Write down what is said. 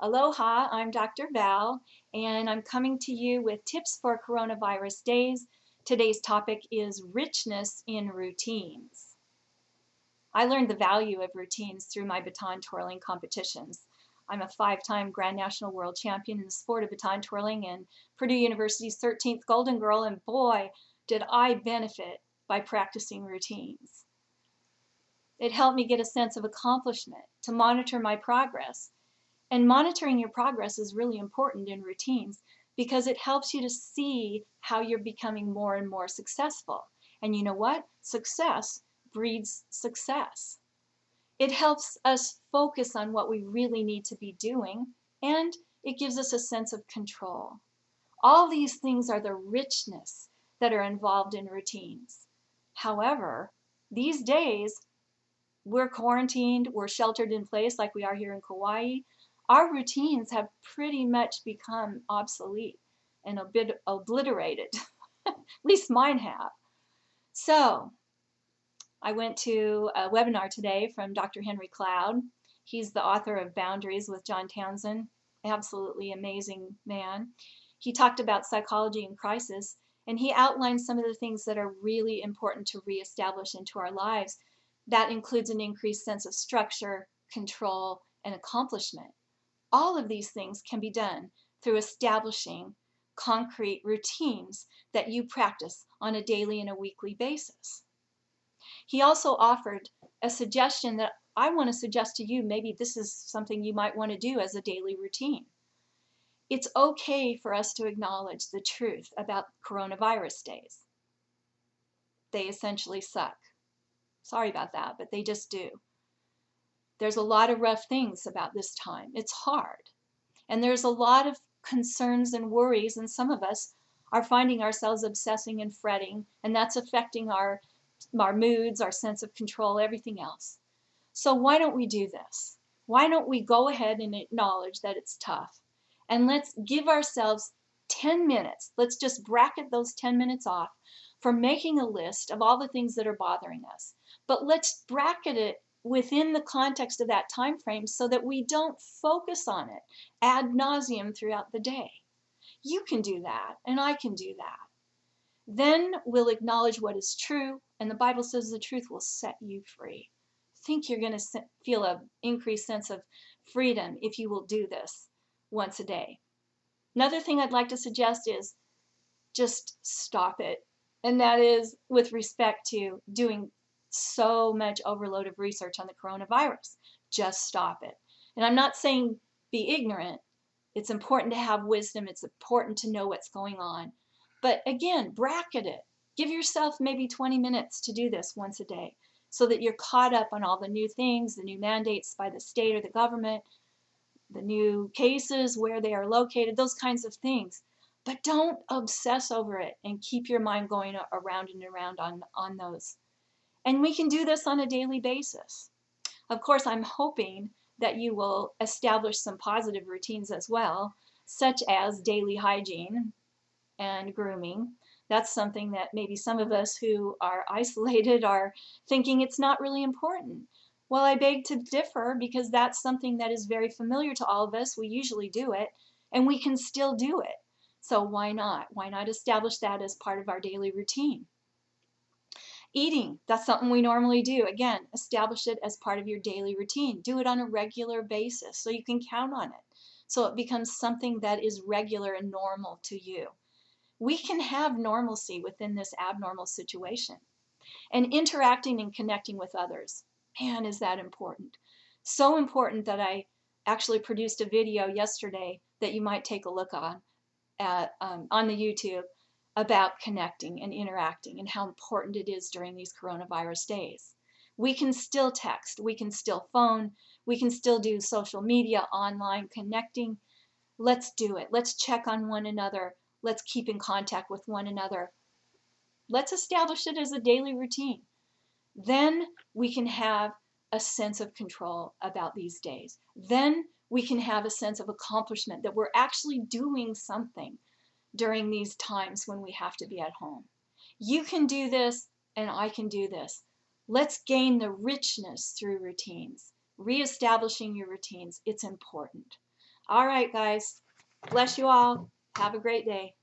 Aloha, I'm Dr. Val, and I'm coming to you with tips for coronavirus days. Today's topic is richness in routines. I learned the value of routines through my baton twirling competitions. I'm a 5-time Grand National World Champion in the sport of baton twirling and Purdue University's 13th Golden Girl, and boy, did I benefit by practicing routines. It helped me get a sense of accomplishment, to monitor my progress. And monitoring your progress is really important in routines because it helps you to see how you're becoming more and more successful. And you know what? Success breeds success. It helps us focus on what we really need to be doing, and it gives us a sense of control. All these things are the richness that are involved in routines. However, these days, we're quarantined, we're sheltered in place like we are here in Kauai. Our routines have pretty much become obsolete and a bit obliterated. At least mine have. So I went to a webinar today from Dr. Henry Cloud. He's the author of Boundaries with John Townsend. Absolutely amazing man. He talked about psychology in crisis, and he outlined some of the things that are really important to reestablish into our lives. That includes an increased sense of structure, control, and accomplishment. All of these things can be done through establishing concrete routines that you practice on a daily and a weekly basis. He also offered a suggestion that I want to suggest to you. Maybe this is something you might want to do as a daily routine. It's okay for us to acknowledge the truth about coronavirus days. They essentially suck. Sorry about that, but they just do. There's a lot of rough things about this time. It's hard. And there's a lot of concerns and worries, and some of us are finding ourselves obsessing and fretting, and that's affecting our moods, our sense of control, everything else. So why don't we do this? Why don't we go ahead and acknowledge that it's tough? And let's give ourselves 10 minutes. Let's just bracket those 10 minutes off for making a list of all the things that are bothering us. But let's bracket it within the context of that time frame so that we don't focus on it ad nauseum throughout the day. You can do that, and I can do that. Then we'll acknowledge what is true, and the Bible says the truth will set you free. I think you're going to feel an increased sense of freedom if you will do this once a day. Another thing I'd like to suggest is just stop it. And that is with respect to doing so much overload of research on the coronavirus. Just stop it. And I'm not saying be ignorant. It's important to have wisdom. It's important to know what's going on. But again, bracket it. Give yourself maybe 20 minutes to do this once a day so that you're caught up on all the new things, the new mandates by the state or the government, the new cases, where they are located, those kinds of things. But don't obsess over it and keep your mind going around and around on those. And we can do this on a daily basis. Of course, I'm hoping that you will establish some positive routines as well, such as daily hygiene and grooming. That's something that maybe some of us who are isolated are thinking it's not really important. Well, I beg to differ because that's something that is very familiar to all of us. We usually do it, and we can still do it. So why not? Why not establish that as part of our daily routine? Eating, that's something we normally do. Again, establish it as part of your daily routine. Do it on a regular basis so you can count on it. So it becomes something that is regular and normal to you. We can have normalcy within this abnormal situation. And interacting and connecting with others. Man, is that important. So important that I actually produced a video yesterday that you might take a look on the YouTube about connecting and interacting and how important it is during these coronavirus days. We can still text, we can still phone, we can still do social media, online connecting. Let's do it. Let's check on one another. Let's keep in contact with one another. Let's establish it as a daily routine. Then we can have a sense of control about these days. Then we can have a sense of accomplishment that we're actually doing something during these times when we have to be at home. You can do this, and I can do this. Let's gain the richness through routines. Reestablishing your routines, it's important. All right, guys. Bless you all. Have a great day.